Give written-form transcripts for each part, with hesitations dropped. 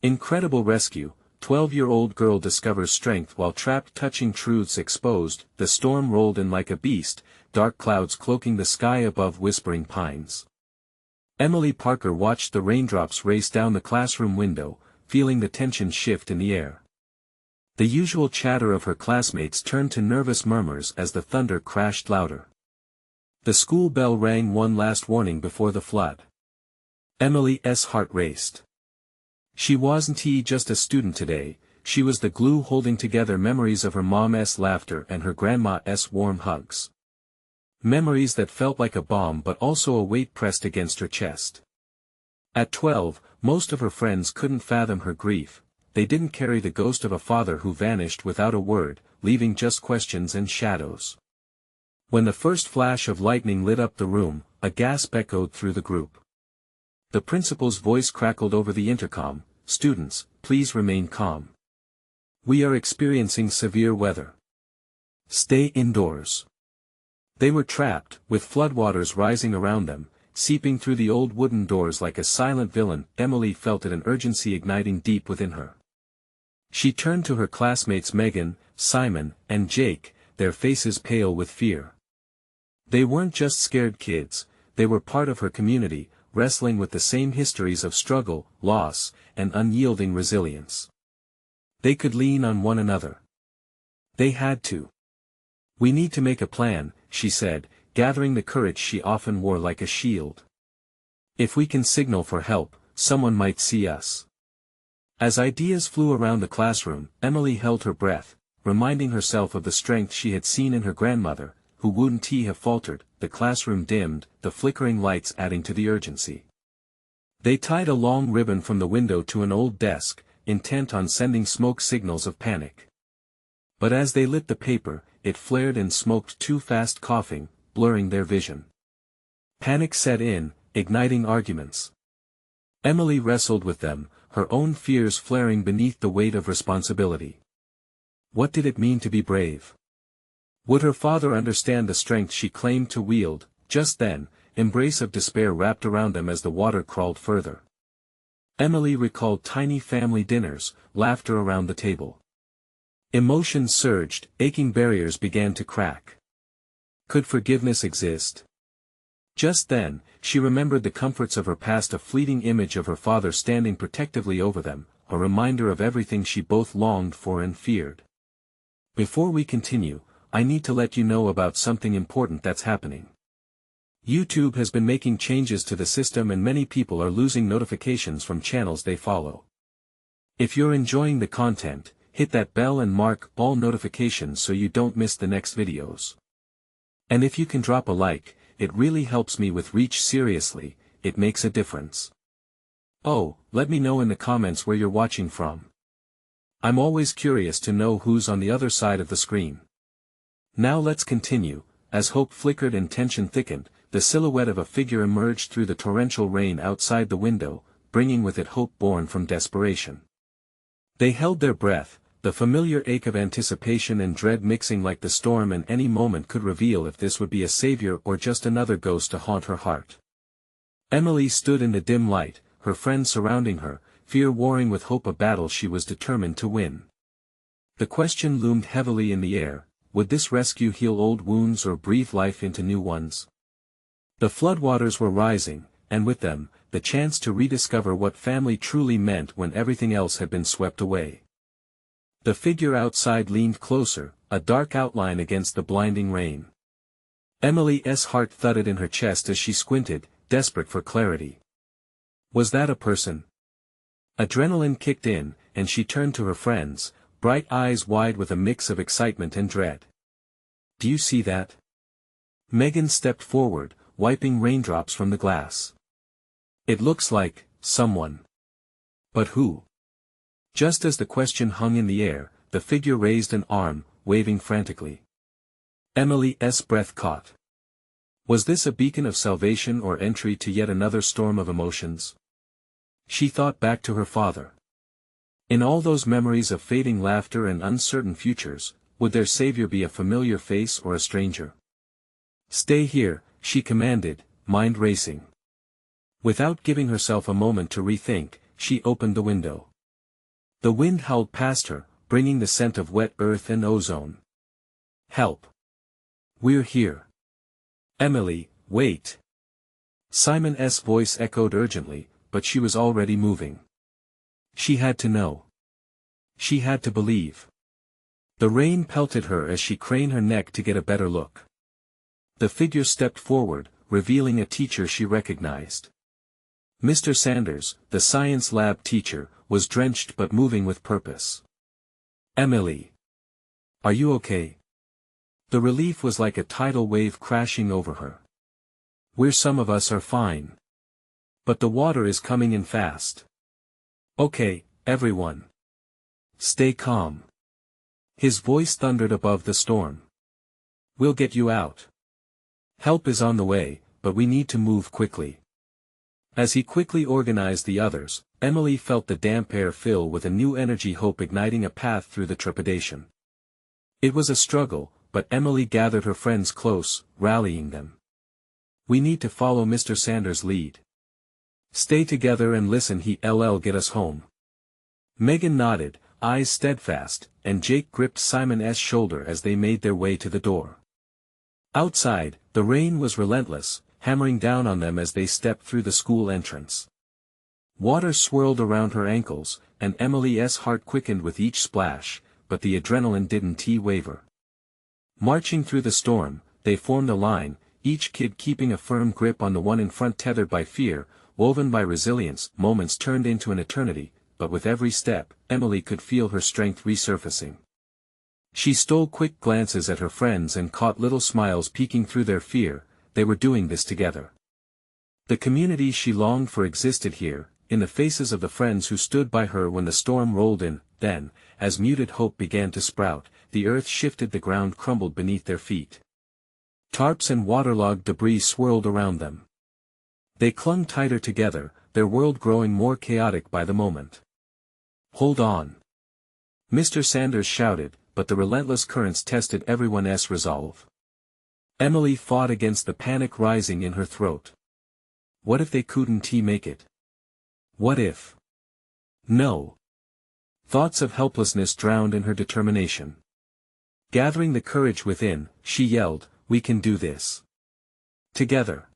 Incredible rescue, 12-year-old girl discovers strength while trapped, touching truths exposed. The storm rolled in like a beast, dark clouds cloaking the sky above whispering pines. Emily Parker watched the raindrops race down the classroom window, feeling the tension shift in the air. The usual chatter of her classmates turned to nervous murmurs as the thunder crashed louder. The school bell rang one last warning before the flood. Emily's heart raced. She wasn't just a student today, she was the glue holding together memories of her mom's laughter and her grandma's warm hugs. Memories that felt like a bomb but also a weight pressed against her chest. At 12, most of her friends couldn't fathom her grief. They didn't carry the ghost of a father who vanished without a word, leaving just questions and shadows. When the first flash of lightning lit up the room, a gasp echoed through the group. The principal's voice crackled over the intercom, "Students, please remain calm. We are experiencing severe weather. Stay indoors." They were trapped, with floodwaters rising around them, seeping through the old wooden doors like a silent villain. Emily felt an urgency igniting deep within her. She turned to her classmates Megan, Simon, and Jake, their faces pale with fear. They weren't just scared kids, they were part of her community, wrestling with the same histories of struggle, loss, and unyielding resilience. They could lean on one another. They had to. "We need to make a plan," she said, gathering the courage she often wore like a shield. "If we can signal for help, someone might see us." As ideas flew around the classroom, Emily held her breath, reminding herself of the strength she had seen in her grandmother, who wouldn't have faltered. The classroom dimmed, the flickering lights adding to the urgency. They tied a long ribbon from the window to an old desk, intent on sending smoke signals of panic. But as they lit the paper, it flared and smoked too fast, coughing, blurring their vision. Panic set in, igniting arguments. Emily wrestled with them, her own fears flaring beneath the weight of responsibility. What did it mean to be brave? Would her father understand the strength she claimed to wield? Just then, embrace of despair wrapped around them as the water crawled further. Emily recalled tiny family dinners, laughter around the table. Emotions surged, aching barriers began to crack. Could forgiveness exist? Just then, she remembered the comforts of her past, a fleeting image of her father standing protectively over them, a reminder of everything she both longed for and feared. Before we continue, I need to let you know about something important that's happening. YouTube has been making changes to the system and many people are losing notifications from channels they follow. If you're enjoying the content, hit that bell and mark all notifications so you don't miss the next videos. And if you can drop a like, it really helps me with reach. Seriously, it makes a difference. Oh, let me know in the comments where you're watching from. I'm always curious to know who's on the other side of the screen. Now let's continue. As hope flickered and tension thickened, the silhouette of a figure emerged through the torrential rain outside the window, bringing with it hope born from desperation. They held their breath, the familiar ache of anticipation and dread mixing like the storm, and any moment could reveal if this would be a savior or just another ghost to haunt her heart. Emily stood in the dim light, her friends surrounding her, fear warring with hope, a battle she was determined to win. The question loomed heavily in the air: would this rescue heal old wounds or breathe life into new ones? The floodwaters were rising, and with them, the chance to rediscover what family truly meant when everything else had been swept away. The figure outside leaned closer, a dark outline against the blinding rain. Emily's heart thudded in her chest as she squinted, desperate for clarity. Was that a person? Adrenaline kicked in, and she turned to her friends, bright eyes wide with a mix of excitement and dread. "Do you see that?" Megan stepped forward, wiping raindrops from the glass. "It looks like someone. But who?" Just as the question hung in the air, the figure raised an arm, waving frantically. Emily's breath caught. Was this a beacon of salvation or entry to yet another storm of emotions? She thought back to her father. In all those memories of fading laughter and uncertain futures, would their savior be a familiar face or a stranger? "Stay here," she commanded, mind racing. Without giving herself a moment to rethink, she opened the window. The wind howled past her, bringing the scent of wet earth and ozone. Help! We're here. Emily, wait! Simon's voice echoed urgently, but she was already moving. She had to know. She had to believe. The rain pelted her as she craned her neck to get a better look. The figure stepped forward, revealing a teacher she recognized. Mr. Sanders, the science lab teacher, was drenched but moving with purpose. Emily. Are you okay? The relief was like a tidal wave crashing over her. Some of us are fine. But the water is coming in fast. Okay, everyone. Stay calm. His voice thundered above the storm. We'll get you out. Help is on the way, but we need to move quickly. As he quickly organized the others, Emily felt the damp air fill with a new energy, hope igniting a path through the trepidation. It was a struggle, but Emily gathered her friends close, rallying them. We need to follow Mr. Sanders' lead. Stay together and listen, he'll get us home. Megan nodded, eyes steadfast, and Jake gripped Simon's shoulder as they made their way to the door. Outside, the rain was relentless, hammering down on them as they stepped through the school entrance. Water swirled around her ankles, and Emily's heart quickened with each splash, but the adrenaline didn't waver. Marching through the storm, they formed a line, each kid keeping a firm grip on the one in front, tethered by fear, woven by resilience. Moments turned into an eternity, but with every step, Emily could feel her strength resurfacing. She stole quick glances at her friends and caught little smiles peeking through their fear. They were doing this together. The community she longed for existed here, in the faces of the friends who stood by her when the storm rolled in. Then, as muted hope began to sprout, the earth shifted, the ground crumbled beneath their feet. Tarps and waterlogged debris swirled around them. They clung tighter together, their world growing more chaotic by the moment. Hold on! Mr. Sanders shouted, but the relentless currents tested everyone's resolve. Emily fought against the panic rising in her throat. What if they couldn't make it? What if? No. Thoughts of helplessness drowned in her determination. Gathering the courage within, she yelled, "We can do this! Together!"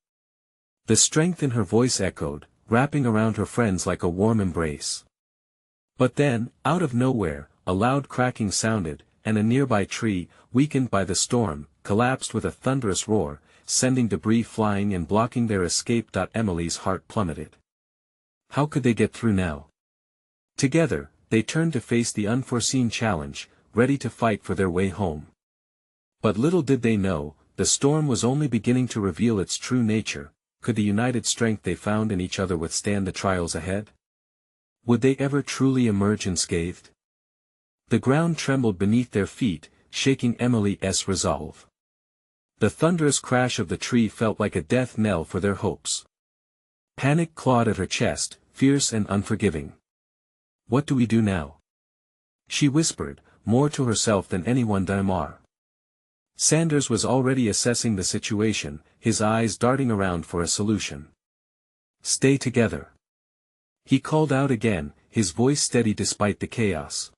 The strength in her voice echoed, wrapping around her friends like a warm embrace. But then, out of nowhere, a loud cracking sounded, and a nearby tree, weakened by the storm, collapsed with a thunderous roar, sending debris flying and blocking their escape. Emily's heart plummeted. How could they get through now? Together, they turned to face the unforeseen challenge, ready to fight for their way home. But little did they know, the storm was only beginning to reveal its true nature. Could the united strength they found in each other withstand the trials ahead? Would they ever truly emerge unscathed? The ground trembled beneath their feet, shaking Emily's resolve. The thunderous crash of the tree felt like a death knell for their hopes. Panic clawed at her chest, fierce and unforgiving. What do we do now? She whispered, more to herself than anyone. Sanders was already assessing the situation, his eyes darting around for a solution. Stay together. He called out again, his voice steady despite the chaos.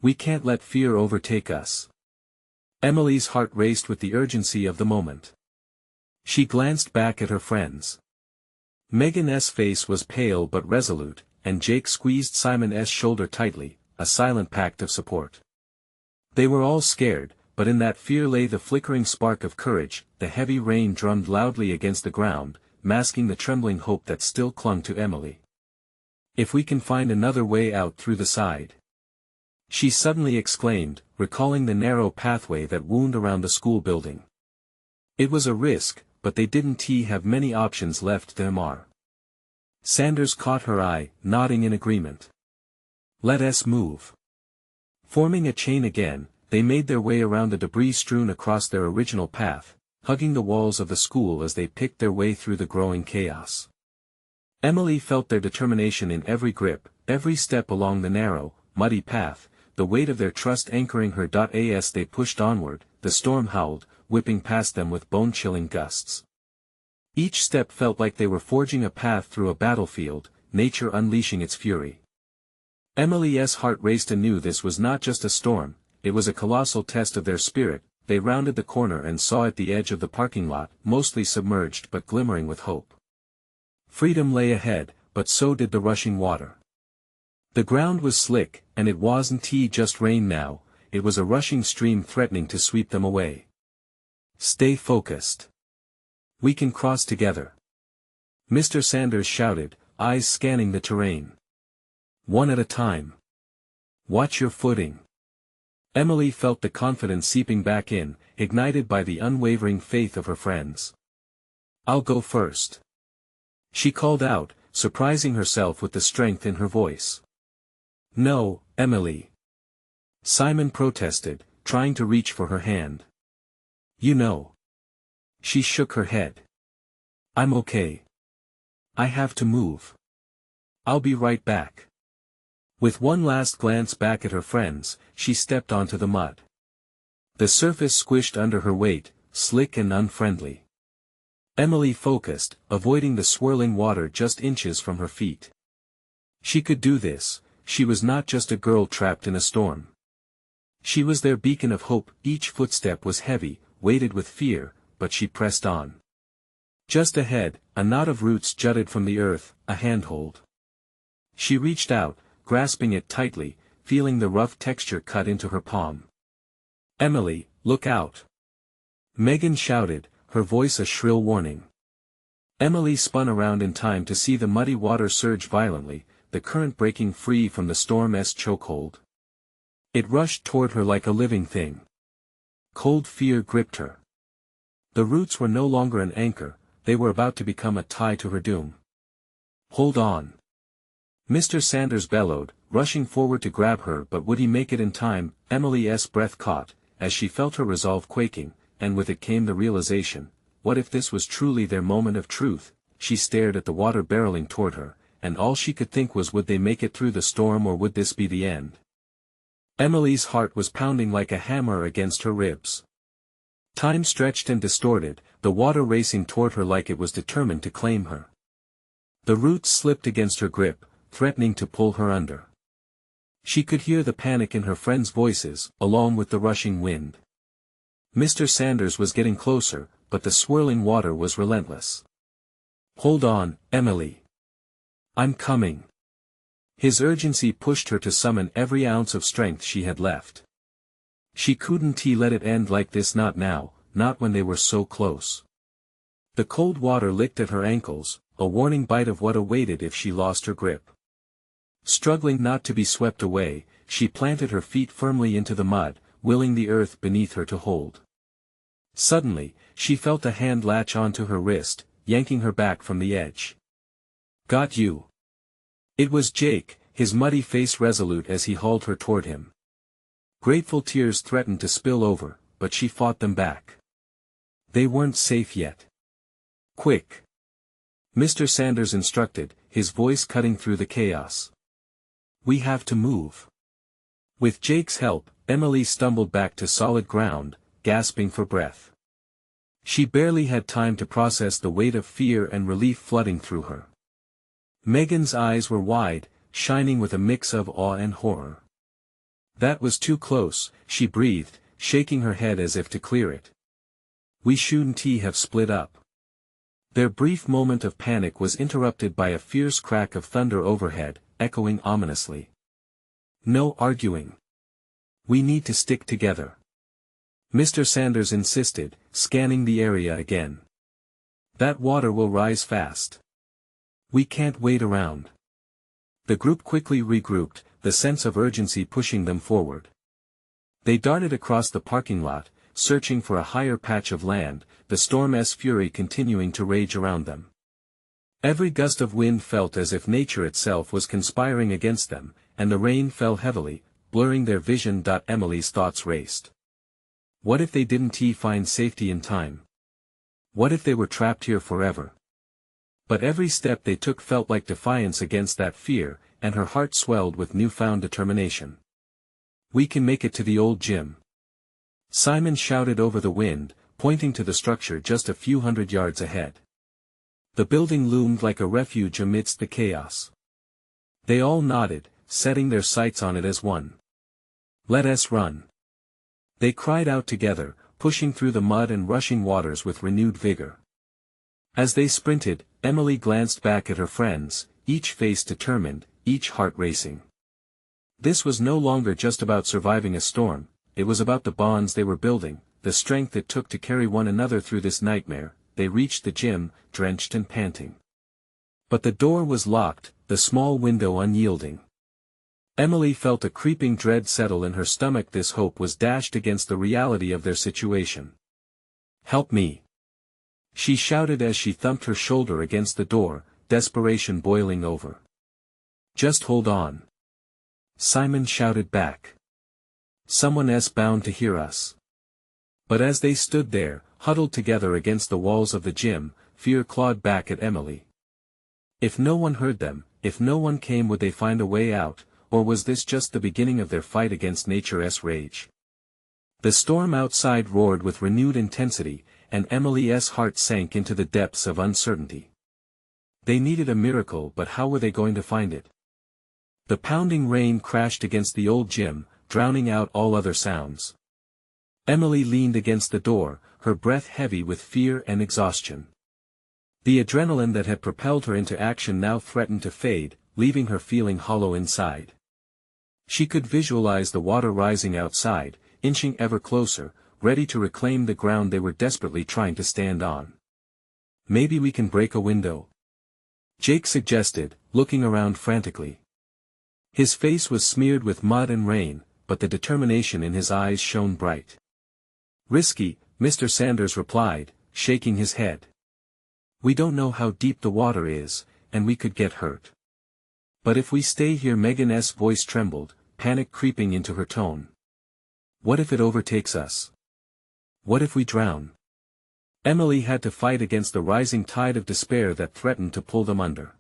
We can't let fear overtake us. Emily's heart raced with the urgency of the moment. She glanced back at her friends. Megan's face was pale but resolute, and Jake squeezed Simon's shoulder tightly, a silent pact of support. They were all scared, but in that fear lay the flickering spark of courage. The heavy rain drummed loudly against the ground, masking the trembling hope that still clung to Emily. If we can find another way out through the side. She suddenly exclaimed, recalling the narrow pathway that wound around the school building. It was a risk, but they didn't have many options left. Sanders caught her eye, nodding in agreement. Let us move. Forming a chain again, they made their way around the debris strewn across their original path, hugging the walls of the school as they picked their way through the growing chaos. Emily felt their determination in every grip, every step along the narrow, muddy path, the weight of their trust anchoring her. As they pushed onward, the storm howled, whipping past them with bone-chilling gusts. Each step felt like they were forging a path through a battlefield, nature unleashing its fury. Emily's heart raced anew. This was not just a storm, it was a colossal test of their spirit. They rounded the corner and saw at the edge of the parking lot, mostly submerged but glimmering with hope. Freedom lay ahead, but so did the rushing water. The ground was slick, and it wasn't just rain now, it was a rushing stream threatening to sweep them away. Stay focused. We can cross together. Mr. Sanders shouted, eyes scanning the terrain. One at a time. Watch your footing. Emily felt the confidence seeping back in, ignited by the unwavering faith of her friends. I'll go first. She called out, surprising herself with the strength in her voice. No, Emily. Simon protested, trying to reach for her hand. You know. She shook her head. I'm okay. I have to move. I'll be right back. With one last glance back at her friends, she stepped onto the mud. The surface squished under her weight, slick and unfriendly. Emily focused, avoiding the swirling water just inches from her feet. She could do this, she was not just a girl trapped in a storm. She was their beacon of hope. Each footstep was heavy, weighted with fear, but she pressed on. Just ahead, a knot of roots jutted from the earth, a handhold. She reached out, grasping it tightly, feeling the rough texture cut into her palm. Emily, look out! Megan shouted, her voice a shrill warning. Emily spun around in time to see the muddy water surge violently, the current breaking free from the storm's chokehold. It rushed toward her like a living thing. Cold fear gripped her. The roots were no longer an anchor, they were about to become a tie to her doom. Hold on! Mr. Sanders bellowed, rushing forward to grab her, but would he make it in time? Emily's breath caught, as she felt her resolve quaking, and with it came the realization, what if this was truly their moment of truth? She stared at the water barreling toward her, and all she could think was, would they make it through the storm, or would this be the end? Emily's heart was pounding like a hammer against her ribs. Time stretched and distorted, the water racing toward her like it was determined to claim her. The roots slipped against her grip, threatening to pull her under. She could hear the panic in her friends' voices, along with the rushing wind. Mr. Sanders was getting closer, but the swirling water was relentless. Hold on, Emily. I'm coming. His urgency pushed her to summon every ounce of strength she had left. She couldn't let it end like this, not now, not when they were so close. The cold water licked at her ankles, a warning bite of what awaited if she lost her grip. Struggling not to be swept away, she planted her feet firmly into the mud, willing the earth beneath her to hold. Suddenly, she felt a hand latch onto her wrist, yanking her back from the edge. Got you. It was Jake, his muddy face resolute as he hauled her toward him. Grateful tears threatened to spill over, but she fought them back. They weren't safe yet. Quick! Mr. Sanders instructed, his voice cutting through the chaos. We have to move. With Jake's help, Emily stumbled back to solid ground, gasping for breath. She barely had time to process the weight of fear and relief flooding through her. Megan's eyes were wide, shining with a mix of awe and horror. That was too close, she breathed, shaking her head as if to clear it. We shouldn't have split up. Their brief moment of panic was interrupted by a fierce crack of thunder overhead, echoing ominously. No arguing. We need to stick together. Mr. Sanders insisted, scanning the area again. That water will rise fast. We can't wait around. The group quickly regrouped, the sense of urgency pushing them forward. They darted across the parking lot, searching for a higher patch of land, the storm's fury continuing to rage around them. Every gust of wind felt as if nature itself was conspiring against them, and the rain fell heavily, blurring their vision. Emily's thoughts raced. What if they didn't find safety in time? What if they were trapped here forever? But every step they took felt like defiance against that fear, and her heart swelled with newfound determination. We can make it to the old gym. Simon shouted over the wind, pointing to the structure just a few hundred yards ahead. The building loomed like a refuge amidst the chaos. They all nodded, setting their sights on it as one. "Let us run!" They cried out together, pushing through the mud and rushing waters with renewed vigor. As they sprinted, Emily glanced back at her friends, each face determined, each heart racing. This was no longer just about surviving a storm, it was about the bonds they were building, the strength it took to carry one another through this nightmare. They reached the gym, drenched and panting. But the door was locked, the small window unyielding. Emily felt a creeping dread settle in her stomach. This hope was dashed against the reality of their situation. "Help me!" she shouted as she thumped her shoulder against the door, desperation boiling over. "Just hold on," Simon shouted back. "Someone's bound to hear us." But as they stood there, huddled together against the walls of the gym, fear clawed back at Emily. If no one heard them, if no one came, would they find a way out, or was this just the beginning of their fight against nature's rage? The storm outside roared with renewed intensity, and Emily's heart sank into the depths of uncertainty. They needed a miracle, but how were they going to find it? The pounding rain crashed against the old gym, drowning out all other sounds. Emily leaned against the door, her breath heavy with fear and exhaustion. The adrenaline that had propelled her into action now threatened to fade, leaving her feeling hollow inside. She could visualize the water rising outside, inching ever closer, ready to reclaim the ground they were desperately trying to stand on. "Maybe we can break a window," Jake suggested, looking around frantically. His face was smeared with mud and rain, but the determination in his eyes shone bright. "Risky," Mr. Sanders replied, shaking his head. "We don't know how deep the water is, and we could get hurt. But if we stay here," Megan's voice trembled, panic creeping into her tone. "What if it overtakes us? What if we drown?" Emily had to fight against the rising tide of despair that threatened to pull them under.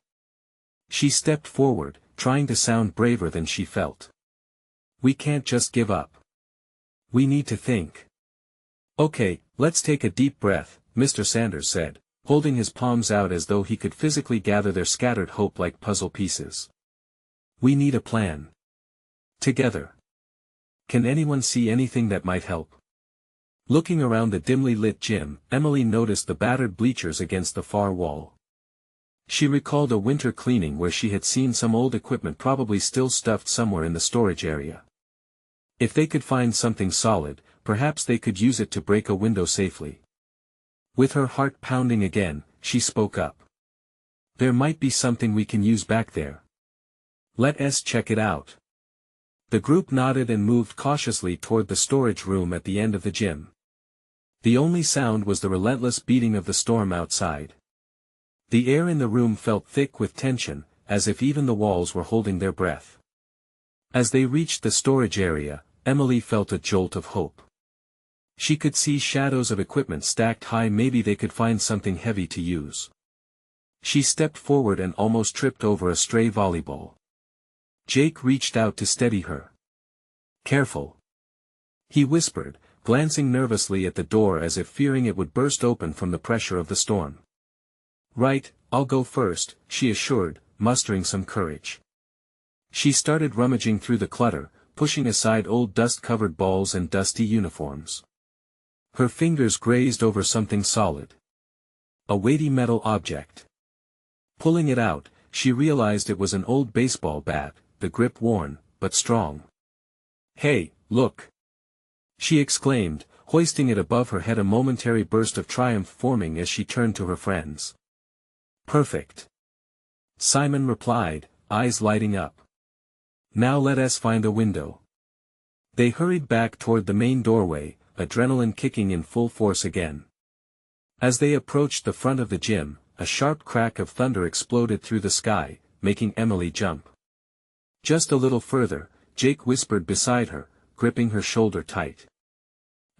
She stepped forward, trying to sound braver than she felt. "We can't just give up. We need to think." "Okay, let's take a deep breath," Mr. Sanders said, holding his palms out as though he could physically gather their scattered hope like puzzle pieces. "We need a plan. Together. Can anyone see anything that might help?" Looking around the dimly lit gym, Emily noticed the battered bleachers against the far wall. She recalled a winter cleaning where she had seen some old equipment probably still stuffed somewhere in the storage area. If they could find something solid, perhaps they could use it to break a window safely. With her heart pounding again, she spoke up. "There might be something we can use back there. Let us check it out." The group nodded and moved cautiously toward the storage room at the end of the gym. The only sound was the relentless beating of the storm outside. The air in the room felt thick with tension, as if even the walls were holding their breath. As they reached the storage area, Emily felt a jolt of hope. She could see shadows of equipment stacked high. Maybe they could find something heavy to use. She stepped forward and almost tripped over a stray volleyball. Jake reached out to steady her. "Careful," he whispered, glancing nervously at the door as if fearing it would burst open from the pressure of the storm. "Right, I'll go first," she assured, mustering some courage. She started rummaging through the clutter, pushing aside old dust-covered balls and dusty uniforms. Her fingers grazed over something solid. A weighty metal object. Pulling it out, she realized it was an old baseball bat, the grip worn, but strong. "Hey, look!" she exclaimed, hoisting it above her head, a momentary burst of triumph forming as she turned to her friends. "Perfect," Simon replied, eyes lighting up. "Now let us find a window." They hurried back toward the main doorway, adrenaline kicking in full force again. As they approached the front of the gym, a sharp crack of thunder exploded through the sky, making Emily jump. "Just a little further," Jake whispered beside her, gripping her shoulder tight.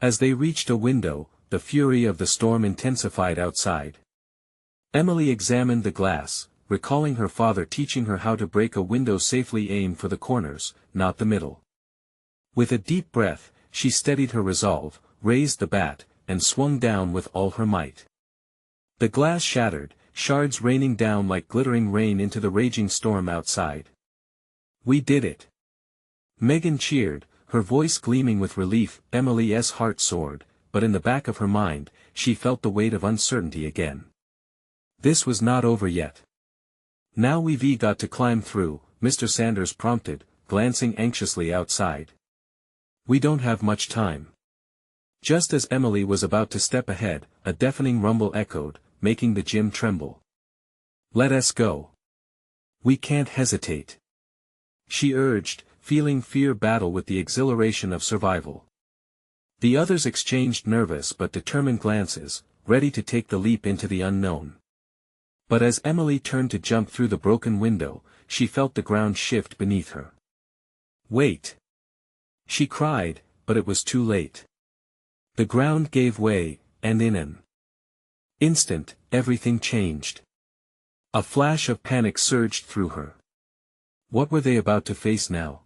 As they reached a window, the fury of the storm intensified outside. Emily examined the glass, recalling her father teaching her how to break a window safely. Aim for the corners, not the middle. With a deep breath, she steadied her resolve, raised the bat, and swung down with all her might. The glass shattered, shards raining down like glittering rain into the raging storm outside. We did it. Megan cheered, her voice gleaming with relief. Emily's heart soared, but in the back of her mind, she felt the weight of uncertainty again. This was not over yet. Now we've got to climb through, Mr. Sanders prompted, glancing anxiously outside. We don't have much time. Just as Emily was about to step ahead, a deafening rumble echoed, making the gym tremble. Let us go. We can't hesitate. She urged, feeling fear battle with the exhilaration of survival. The others exchanged nervous but determined glances, ready to take the leap into the unknown. But as Emily turned to jump through the broken window, she felt the ground shift beneath her. Wait! She cried, but it was too late. The ground gave way, and in an instant, everything changed. A flash of panic surged through her. What were they about to face now?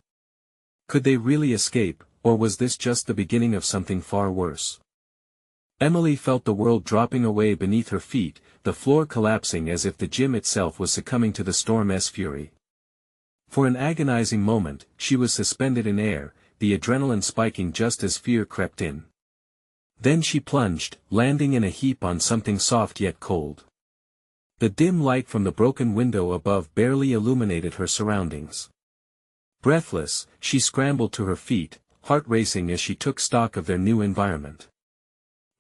Could they really escape, or was this just the beginning of something far worse? Emily felt the world dropping away beneath her feet, the floor collapsing as if the gym itself was succumbing to the storm's fury. For an agonizing moment, she was suspended in air, the adrenaline spiking just as fear crept in. Then she plunged, landing in a heap on something soft yet cold. The dim light from the broken window above barely illuminated her surroundings. Breathless, she scrambled to her feet, heart racing as she took stock of their new environment.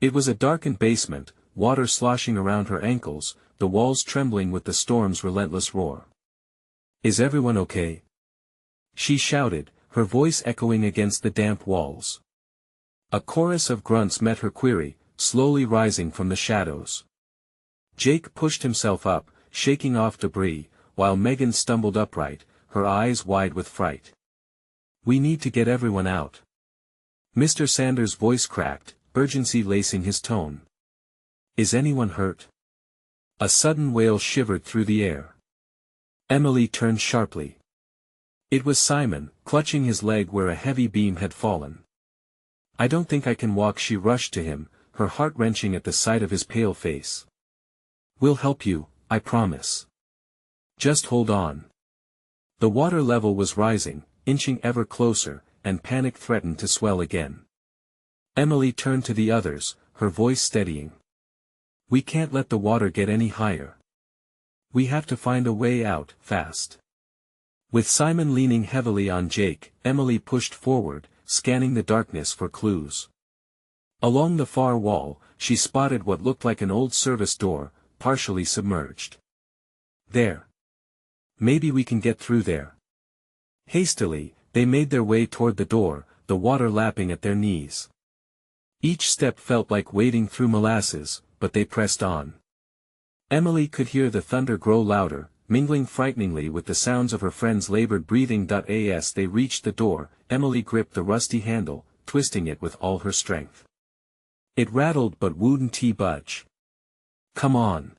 It was a darkened basement, water sloshing around her ankles, the walls trembling with the storm's relentless roar. Is everyone okay? She shouted, her voice echoing against the damp walls. A chorus of grunts met her query, slowly rising from the shadows. Jake pushed himself up, shaking off debris, while Megan stumbled upright, her eyes wide with fright. We need to get everyone out. Mr. Sanders' voice cracked, urgency lacing his tone. Is anyone hurt? A sudden wail shivered through the air. Emily turned sharply. It was Simon, clutching his leg where a heavy beam had fallen. I don't think I can walk. She rushed to him, her heart wrenching at the sight of his pale face. We'll help you, I promise. Just hold on. The water level was rising, inching ever closer, and panic threatened to swell again. Emily turned to the others, her voice steadying. We can't let the water get any higher. We have to find a way out, fast. With Simon leaning heavily on Jake, Emily pushed forward, scanning the darkness for clues. Along the far wall, she spotted what looked like an old service door, partially submerged. There. Maybe we can get through there. Hastily, they made their way toward the door, the water lapping at their knees. Each step felt like wading through molasses, but they pressed on. Emily could hear the thunder grow louder, mingling frighteningly with the sounds of her friend's labored breathing. As they reached the door, Emily gripped the rusty handle, twisting it with all her strength. It rattled but wouldn't budge. Come on.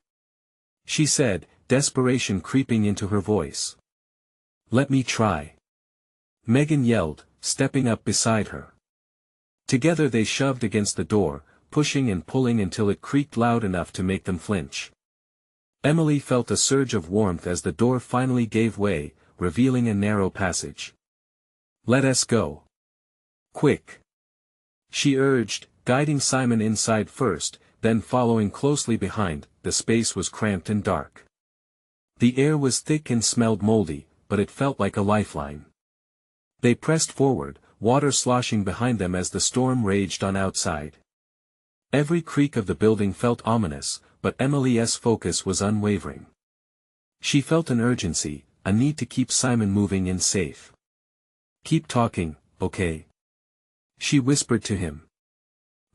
She said, desperation creeping into her voice. Let me try. Megan yelled, stepping up beside her. Together they shoved against the door, pushing and pulling until it creaked loud enough to make them flinch. Emily felt a surge of warmth as the door finally gave way, revealing a narrow passage. Let us go. Quick. She urged, guiding Simon inside first, then following closely behind. The space was cramped and dark. The air was thick and smelled moldy, but it felt like a lifeline. They pressed forward, water sloshing behind them as the storm raged on outside. Every creak of the building felt ominous, but Emily's focus was unwavering. She felt an urgency, a need to keep Simon moving and safe. Keep talking, okay? She whispered to him.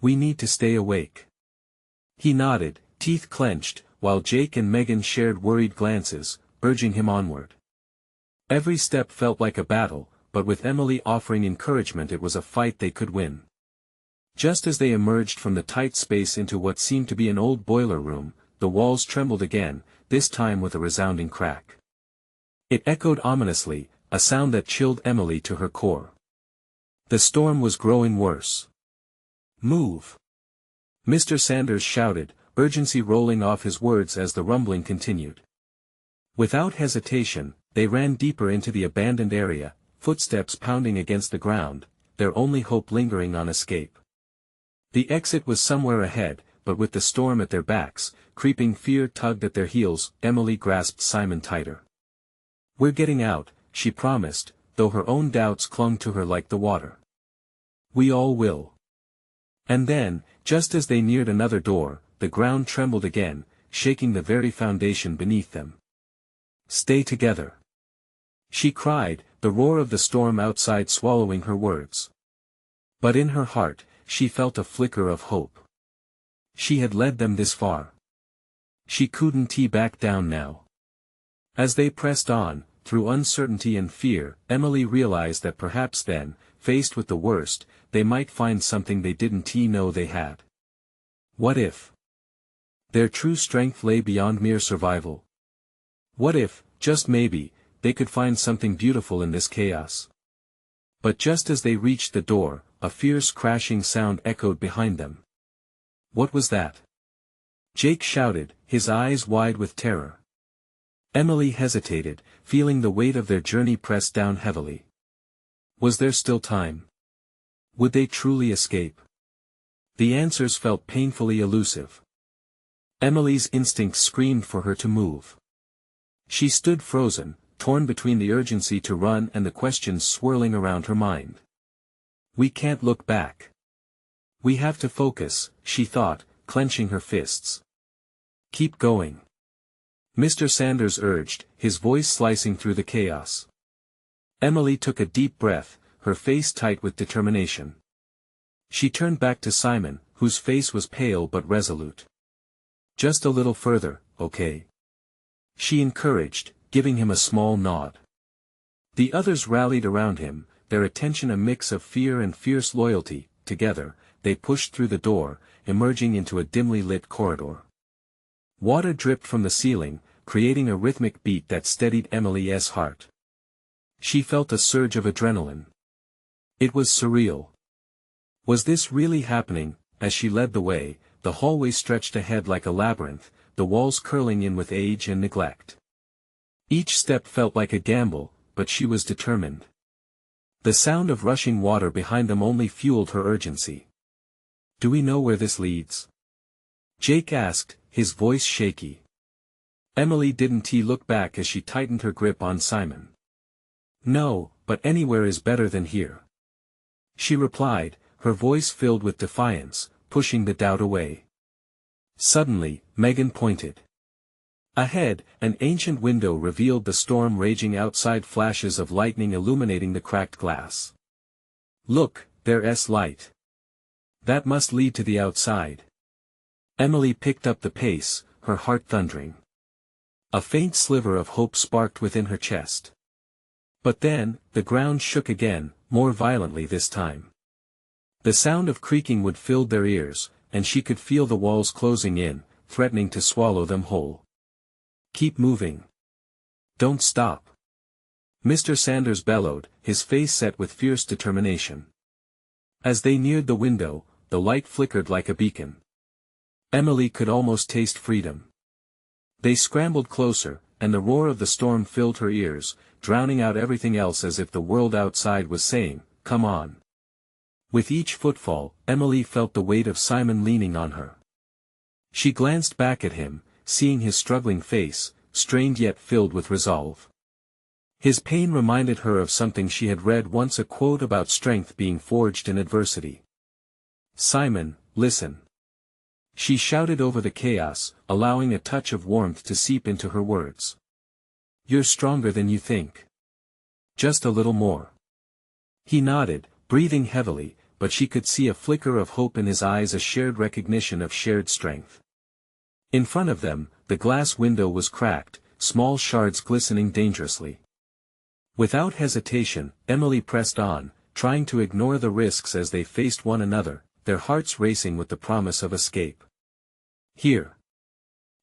We need to stay awake. He nodded, teeth clenched, while Jake and Megan shared worried glances, urging him onward. Every step felt like a battle, but with Emily offering encouragement it was a fight they could win. Just as they emerged from the tight space into what seemed to be an old boiler room, the walls trembled again, this time with a resounding crack. It echoed ominously, a sound that chilled Emily to her core. The storm was growing worse. Move! Mr. Sanders shouted, urgency rolling off his words as the rumbling continued. Without hesitation, they ran deeper into the abandoned area, footsteps pounding against the ground, their only hope lingering on escape. The exit was somewhere ahead, but with the storm at their backs, creeping fear tugged at their heels, Emily grasped Simon tighter. "We're getting out," she promised, though her own doubts clung to her like the water. "We all will." And then, just as they neared another door, the ground trembled again, shaking the very foundation beneath them. "Stay together," she cried, the roar of the storm outside swallowing her words. But in her heart, she felt a flicker of hope. She had led them this far. She couldn't back down now. As they pressed on, through uncertainty and fear, Emily realized that perhaps then, faced with the worst, they might find something they didn't know they had. What if their true strength lay beyond mere survival? What if, just maybe, they could find something beautiful in this chaos? But just as they reached the door, a fierce crashing sound echoed behind them. What was that? Jake shouted, his eyes wide with terror. Emily hesitated, feeling the weight of their journey press down heavily. Was there still time? Would they truly escape? The answers felt painfully elusive. Emily's instincts screamed for her to move. She stood frozen, torn between the urgency to run and the questions swirling around her mind. "We can't look back. We have to focus," she thought, clenching her fists. "Keep going," Mr. Sanders urged, his voice slicing through the chaos. Emily took a deep breath, her face tight with determination. She turned back to Simon, whose face was pale but resolute. "Just a little further, okay?" she encouraged, giving him a small nod. The others rallied around him, their attention a mix of fear and fierce loyalty. Together, they pushed through the door, emerging into a dimly lit corridor. Water dripped from the ceiling, creating a rhythmic beat that steadied Emily's heart. She felt a surge of adrenaline. It was surreal. Was this really happening? As she led the way, the hallway stretched ahead like a labyrinth, the walls curling in with age and neglect. Each step felt like a gamble, but she was determined. The sound of rushing water behind them only fueled her urgency. "Do we know where this leads?" Jake asked, his voice shaky. Emily didn't look back as she tightened her grip on Simon. "No, but anywhere is better than here," she replied, her voice filled with defiance, pushing the doubt away. Suddenly, Megan pointed. Ahead, an ancient window revealed the storm raging outside, flashes of lightning illuminating the cracked glass. "Look, there's light. That must lead to the outside." Emily picked up the pace, her heart thundering. A faint sliver of hope sparked within her chest. But then, the ground shook again, more violently this time. The sound of creaking wood filled their ears, and she could feel the walls closing in, threatening to swallow them whole. "Keep moving. Don't stop," Mr. Sanders bellowed, his face set with fierce determination. As they neared the window, the light flickered like a beacon. Emily could almost taste freedom. They scrambled closer, and the roar of the storm filled her ears, drowning out everything else as if the world outside was saying, "Come on." With each footfall, Emily felt the weight of Simon leaning on her. She glanced back at him, seeing his struggling face, strained yet filled with resolve. His pain reminded her of something she had read once, a quote about strength being forged in adversity. "Simon, listen," she shouted over the chaos, allowing a touch of warmth to seep into her words. "You're stronger than you think. Just a little more." He nodded, breathing heavily, but she could see a flicker of hope in his eyes, a shared recognition of shared strength. In front of them, the glass window was cracked, small shards glistening dangerously. Without hesitation, Emily pressed on, trying to ignore the risks as they faced one another, their hearts racing with the promise of escape. "Here.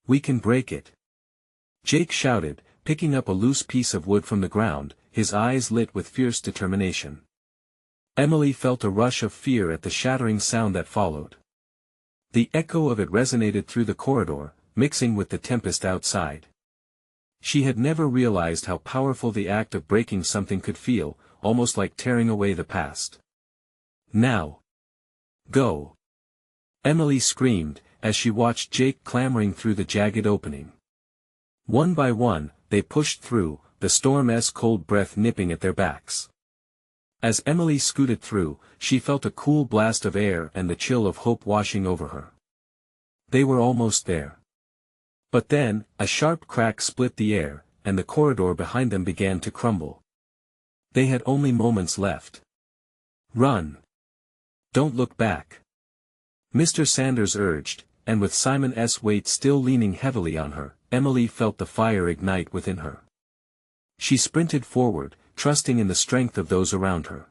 We can break it," Jake shouted, picking up a loose piece of wood from the ground, his eyes lit with fierce determination. Emily felt a rush of fear at the shattering sound that followed. The echo of it resonated through the corridor, mixing with the tempest outside. She had never realized how powerful the act of breaking something could feel, almost like tearing away the past. Now. Go. Emily screamed, as she watched Jake clambering through the jagged opening. One by one, they pushed through, the storm's cold breath nipping at their backs. As Emily scooted through, she felt a cool blast of air and the chill of hope washing over her. They were almost there. But then, a sharp crack split the air, and the corridor behind them began to crumble. They had only moments left. Run. Don't look back. Mr. Sanders urged, and with Simon's weight still leaning heavily on her, Emily felt the fire ignite within her. She sprinted forward, trusting in the strength of those around her.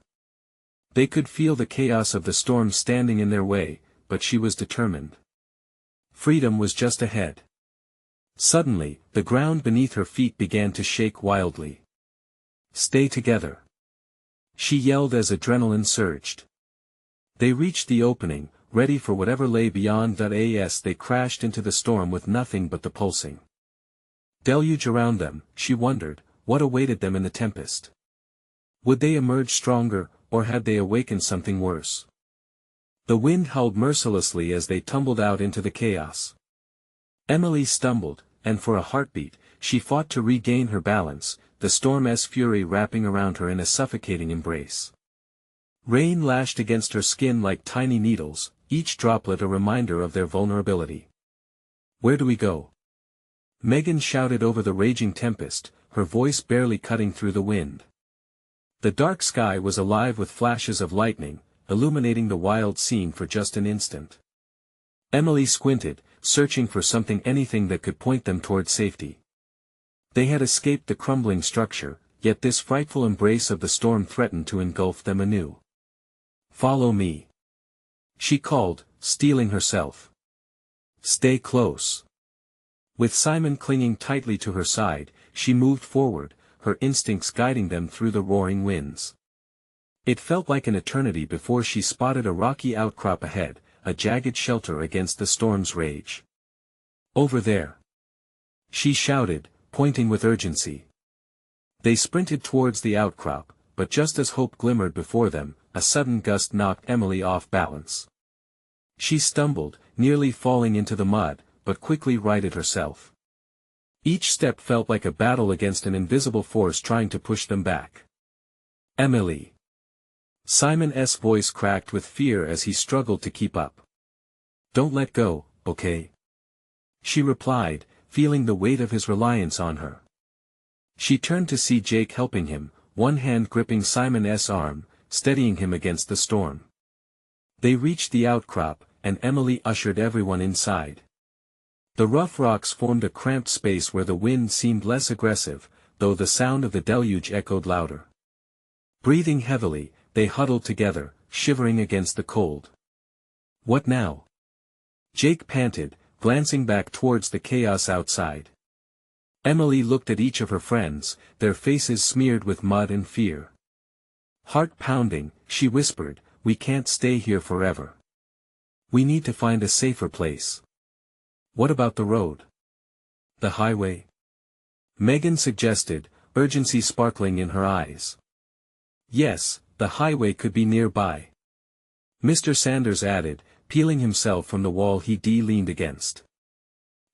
They could feel the chaos of the storm standing in their way, but she was determined. Freedom was just ahead. Suddenly, the ground beneath her feet began to shake wildly. Stay together. She yelled as adrenaline surged. They reached the opening, ready for whatever lay beyond. As they crashed into the storm with nothing but the pulsing deluge around them, she wondered, what awaited them in the tempest. Would they emerge stronger, or had they awakened something worse? The wind howled mercilessly as they tumbled out into the chaos. Emily stumbled, and for a heartbeat, she fought to regain her balance, the storm's fury wrapping around her in a suffocating embrace. Rain lashed against her skin like tiny needles, each droplet a reminder of their vulnerability. Where do we go? Megan shouted over the raging tempest, her voice barely cutting through the wind. The dark sky was alive with flashes of lightning, illuminating the wild scene for just an instant. Emily squinted, searching for anything that could point them toward safety. They had escaped the crumbling structure, yet this frightful embrace of the storm threatened to engulf them anew. Follow me. She called, steeling herself. Stay close. With Simon clinging tightly to her side, she moved forward, her instincts guiding them through the roaring winds. It felt like an eternity before she spotted a rocky outcrop ahead, a jagged shelter against the storm's rage. Over there. She shouted, pointing with urgency. They sprinted towards the outcrop, but just as hope glimmered before them, a sudden gust knocked Emily off balance. She stumbled, nearly falling into the mud, but quickly righted herself. Each step felt like a battle against an invisible force trying to push them back. Emily. Simon's voice cracked with fear as he struggled to keep up. Don't let go, okay? She replied, feeling the weight of his reliance on her. She turned to see Jake helping him, one hand gripping Simon's arm, steadying him against the storm. They reached the outcrop, and Emily ushered everyone inside. The rough rocks formed a cramped space where the wind seemed less aggressive, though the sound of the deluge echoed louder. Breathing heavily, they huddled together, shivering against the cold. What now? Jake panted, glancing back towards the chaos outside. Emily looked at each of her friends, their faces smeared with mud and fear. Heart pounding, she whispered, we can't stay here forever. We need to find a safer place. What about the road? The highway? Megan suggested, urgency sparkling in her eyes. Yes, the highway could be nearby. Mr. Sanders added, peeling himself from the wall he leaned against.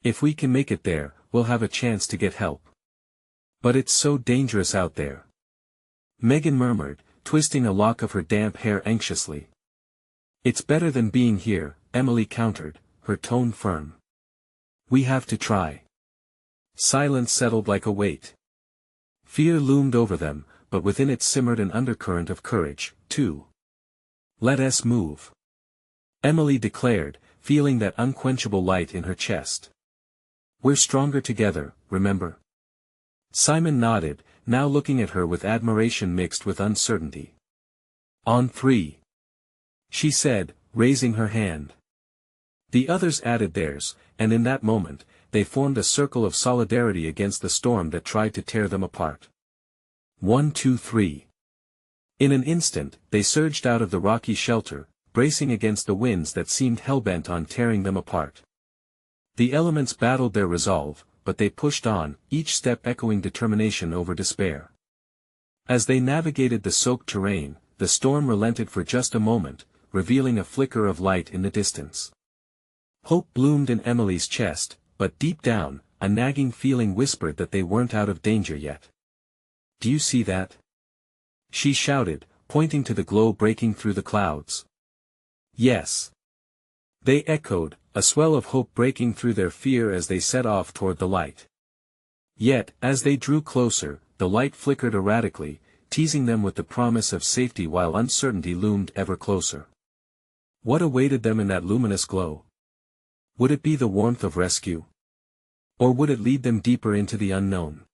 If we can make it there, we'll have a chance to get help. But it's so dangerous out there. Megan murmured, twisting a lock of her damp hair anxiously. It's better than being here, Emily countered, her tone firm. We have to try. Silence settled like a weight. Fear loomed over them, but within it simmered an undercurrent of courage, too. Let us move. Emily declared, feeling that unquenchable light in her chest. We're stronger together, remember? Simon nodded, now looking at her with admiration mixed with uncertainty. On three. She said, raising her hand. The others added theirs, and in that moment, they formed a circle of solidarity against the storm that tried to tear them apart. 1, 2, 3. In an instant, they surged out of the rocky shelter, bracing against the winds that seemed hell-bent on tearing them apart. The elements battled their resolve, but they pushed on, each step echoing determination over despair. As they navigated the soaked terrain, the storm relented for just a moment, revealing a flicker of light in the distance. Hope bloomed in Emily's chest, but deep down, a nagging feeling whispered that they weren't out of danger yet. "Do you see that?" she shouted, pointing to the glow breaking through the clouds. "Yes." They echoed, a swell of hope breaking through their fear as they set off toward the light. Yet, as they drew closer, the light flickered erratically, teasing them with the promise of safety while uncertainty loomed ever closer. What awaited them in that luminous glow? Would it be the warmth of rescue? Or would it lead them deeper into the unknown?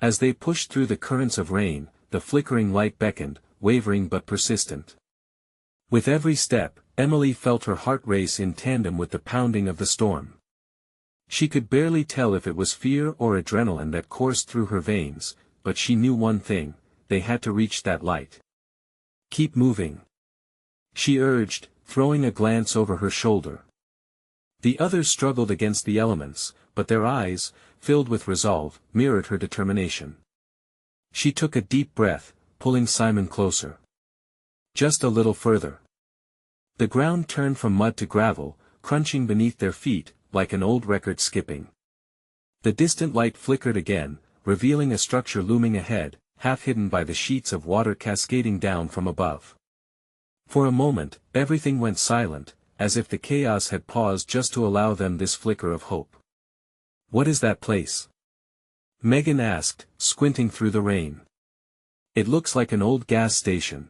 As they pushed through the currents of rain, the flickering light beckoned, wavering but persistent. With every step, Emily felt her heart race in tandem with the pounding of the storm. She could barely tell if it was fear or adrenaline that coursed through her veins, but she knew one thing: they had to reach that light. "Keep moving," she urged, throwing a glance over her shoulder. The others struggled against the elements, but their eyes, filled with resolve, mirrored her determination. She took a deep breath, pulling Simon closer. Just a little further. The ground turned from mud to gravel, crunching beneath their feet, like an old record skipping. The distant light flickered again, revealing a structure looming ahead, half hidden by the sheets of water cascading down from above. For a moment, everything went silent, as if the chaos had paused just to allow them this flicker of hope. "What is that place?" Megan asked, squinting through the rain. "It looks like an old gas station."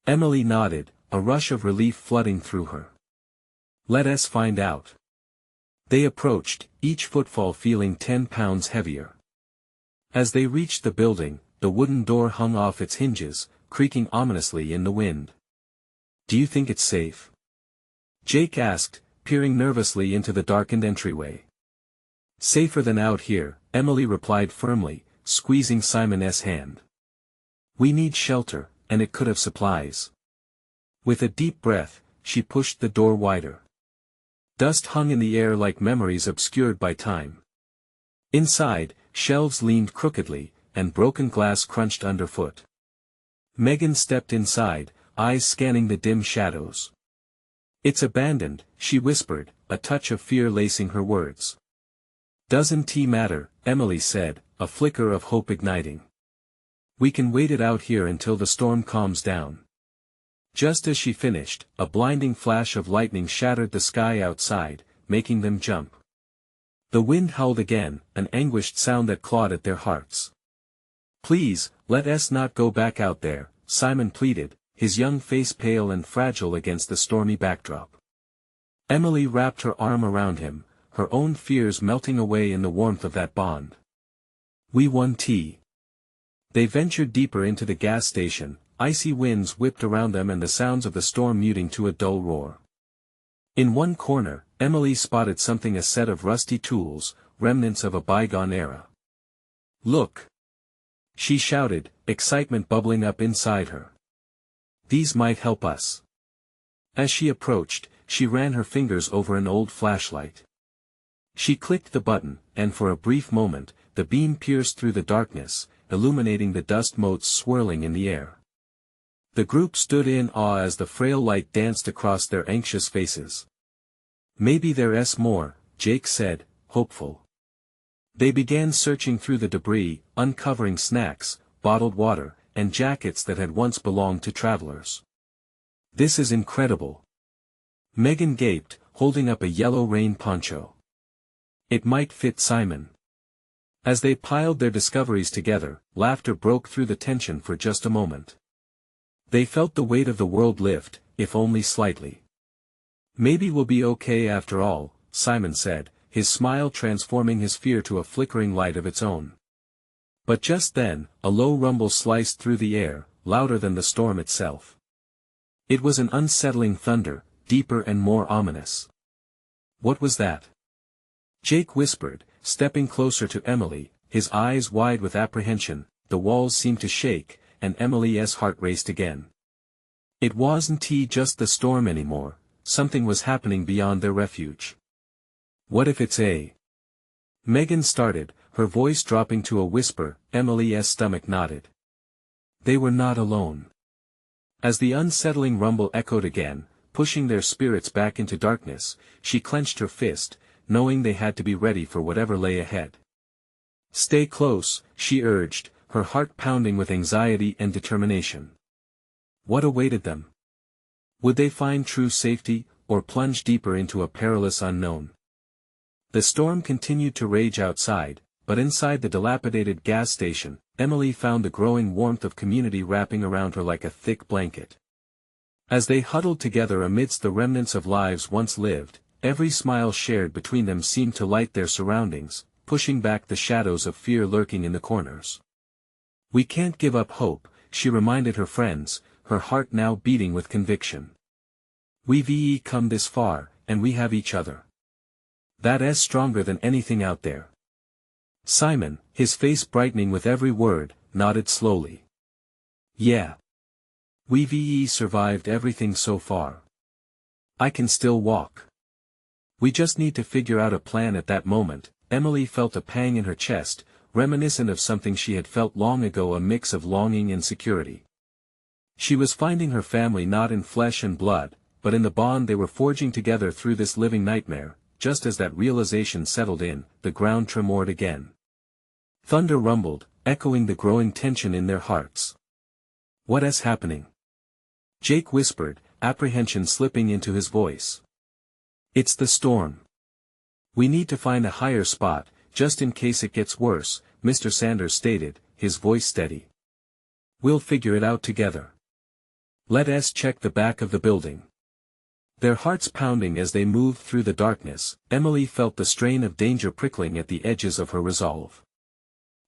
Emily nodded, a rush of relief flooding through her. "Let us find out." They approached, each footfall feeling 10 pounds heavier. As they reached the building, the wooden door hung off its hinges, creaking ominously in the wind. "Do you think it's safe?" Jake asked, peering nervously into the darkened entryway. "Safer than out here," Emily replied firmly, squeezing Simon's hand. "We need shelter, and it could have supplies." With a deep breath, she pushed the door wider. Dust hung in the air like memories obscured by time. Inside, shelves leaned crookedly, and broken glass crunched underfoot. Megan stepped inside, eyes scanning the dim shadows. "It's abandoned," she whispered, a touch of fear lacing her words. "Doesn't matter," Emily said, a flicker of hope igniting. "We can wait it out here until the storm calms down." Just as she finished, a blinding flash of lightning shattered the sky outside, making them jump. The wind howled again, an anguished sound that clawed at their hearts. "Please, let us not go back out there," Simon pleaded, his young face pale and fragile against the stormy backdrop. Emily wrapped her arm around him, her own fears melting away in the warmth of that bond. "We won tea." They ventured deeper into the gas station, icy winds whipped around them and the sounds of the storm muting to a dull roar. In one corner, Emily spotted something: a set of rusty tools, remnants of a bygone era. "Look!" she shouted, excitement bubbling up inside her. "These might help us." As she approached, she ran her fingers over an old flashlight. She clicked the button, and for a brief moment, the beam pierced through the darkness, illuminating the dust motes swirling in the air. The group stood in awe as the frail light danced across their anxious faces. "Maybe there's more," Jake said, hopeful. They began searching through the debris, uncovering snacks, bottled water, and jackets that had once belonged to travelers. "This is incredible." Megan gaped, holding up a yellow rain poncho. "It might fit Simon." As they piled their discoveries together, laughter broke through the tension for just a moment. They felt the weight of the world lift, if only slightly. "Maybe we'll be okay after all," Simon said, his smile transforming his fear to a flickering light of its own. But just then, a low rumble sliced through the air, louder than the storm itself. It was an unsettling thunder, deeper and more ominous. "What was that?" Jake whispered, stepping closer to Emily, his eyes wide with apprehension. The walls seemed to shake, and Emily's heart raced again. It wasn't just the storm anymore, something was happening beyond their refuge. "What if it's a..." Megan started, her voice dropping to a whisper. Emily's stomach knotted. They were not alone. As the unsettling rumble echoed again, pushing their spirits back into darkness, she clenched her fist, knowing they had to be ready for whatever lay ahead. "Stay close," she urged, her heart pounding with anxiety and determination. What awaited them? Would they find true safety, or plunge deeper into a perilous unknown? The storm continued to rage outside, but inside the dilapidated gas station, Emily found the growing warmth of community wrapping around her like a thick blanket. As they huddled together amidst the remnants of lives once lived, every smile shared between them seemed to light their surroundings, pushing back the shadows of fear lurking in the corners. "We can't give up hope," she reminded her friends, her heart now beating with conviction. "We've come this far, and we have each other. That's stronger than anything out there." Simon, his face brightening with every word, nodded slowly. "Yeah. We've survived everything so far. I can still walk. We just need to figure out a plan." At that moment, Emily felt a pang in her chest, reminiscent of something she had felt long ago, a mix of longing and security. She was finding her family not in flesh and blood, but in the bond they were forging together through this living nightmare. Just as that realization settled in, the ground tremored again. Thunder rumbled, echoing the growing tension in their hearts. "What's happening?" Jake whispered, apprehension slipping into his voice. "It's the storm. We need to find a higher spot, just in case it gets worse," Mr. Sanders stated, his voice steady. "We'll figure it out together. Let's check the back of the building." Their hearts pounding as they moved through the darkness, Emily felt the strain of danger prickling at the edges of her resolve.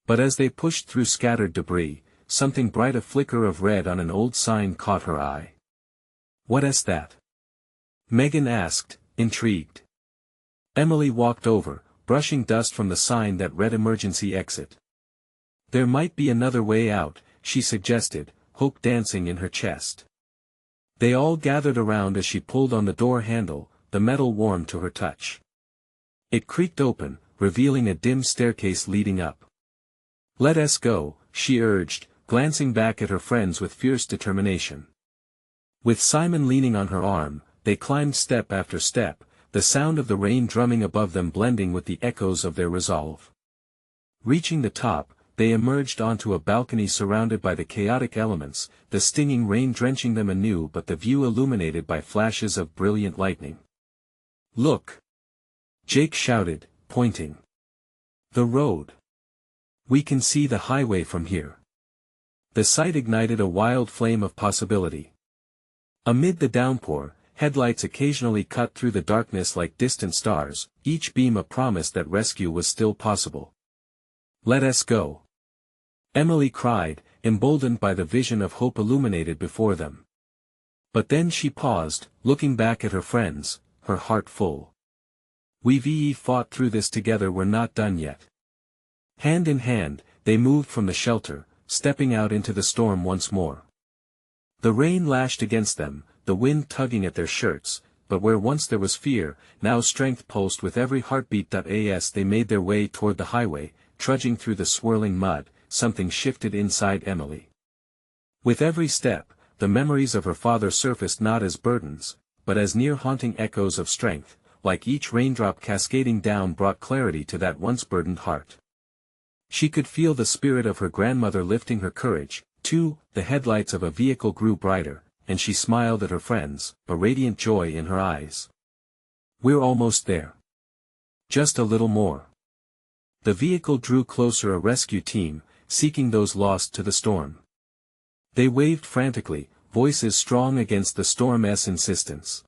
But as they pushed through scattered debris, something bright, a flicker of red on an old sign, caught her eye. "What's that?" Megan asked, intrigued. Emily walked over, brushing dust from the sign that read "Emergency Exit." "There might be another way out," she suggested, hope dancing in her chest. They all gathered around as she pulled on the door handle, the metal warm to her touch. It creaked open, revealing a dim staircase leading up. "Let's go," she urged, glancing back at her friends with fierce determination. With Simon leaning on her arm, they climbed step after step, the sound of the rain drumming above them blending with the echoes of their resolve. Reaching the top, they emerged onto a balcony surrounded by the chaotic elements, the stinging rain drenching them anew but the view illuminated by flashes of brilliant lightning. "Look!" Jake shouted, pointing. "The road. We can see the highway from here." The sight ignited a wild flame of possibility. Amid the downpour, headlights occasionally cut through the darkness like distant stars, each beam a promise that rescue was still possible. "Let's go!" Emily cried, emboldened by the vision of hope illuminated before them. But then she paused, looking back at her friends, her heart full. "We've fought through this together, we're not done yet." Hand in hand, they moved from the shelter, stepping out into the storm once more. The rain lashed against them, the wind tugging at their shirts, but where once there was fear, now strength pulsed with every heartbeat. As they made their way toward the highway, trudging through the swirling mud, something shifted inside Emily. With every step, the memories of her father surfaced not as burdens, but as near haunting echoes of strength, like each raindrop cascading down brought clarity to that once burdened heart. She could feel the spirit of her grandmother lifting her courage, too. The headlights of a vehicle grew brighter, and she smiled at her friends, a radiant joy in her eyes. "We're almost there. Just a little more." The vehicle drew closer, a rescue team, seeking those lost to the storm. They waved frantically, voices strong against the storm's insistence.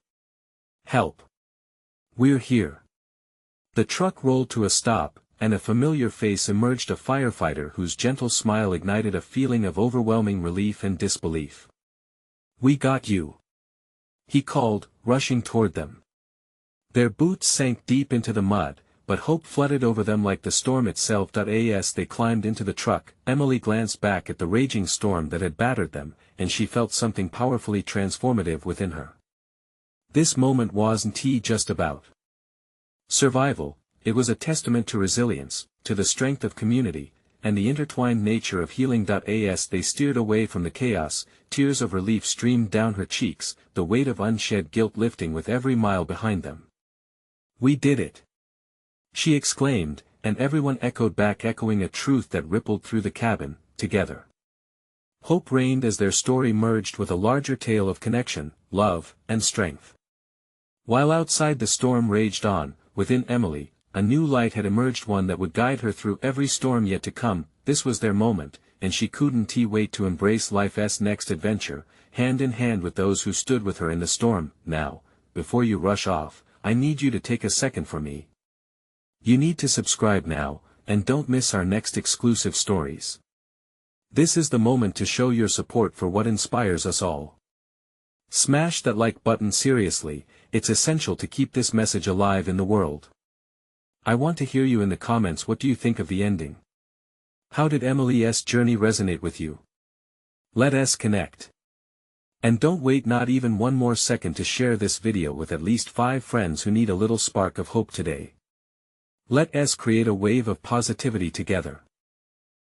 "Help! We're here." The truck rolled to a stop, and a familiar face emerged, a firefighter whose gentle smile ignited a feeling of overwhelming relief and disbelief. "We got you," he called, rushing toward them. Their boots sank deep into the mud, but hope flooded over them like the storm itself. As they climbed into the truck, Emily glanced back at the raging storm that had battered them, and she felt something powerfully transformative within her. This moment wasn't just about survival, It was a testament to resilience, to the strength of community, and the intertwined nature of healing. As they steered away from the chaos, tears of relief streamed down her cheeks, the weight of unshed guilt lifting with every mile behind them. "We did it!" she exclaimed, and everyone echoed back, echoing a truth that rippled through the cabin. Together. Hope reigned as their story merged with a larger tale of connection, love, and strength. While outside the storm raged on, within Emily, a new light had emerged, one that would guide her through every storm yet to come. This was their moment, and she couldn't wait to embrace life's next adventure, hand in hand with those who stood with her in the storm. Now, before you rush off, I need you to take a second for me. You need to subscribe now, and don't miss our next exclusive stories. This is the moment to show your support for what inspires us all. Smash that like button. Seriously, it's essential to keep this message alive in the world. I want to hear you in the comments. What do you think of the ending? How did Emily's journey resonate with you? Let us connect. And don't wait not even one more second to share this video with at least 5 friends who need a little spark of hope today. Let us create a wave of positivity together.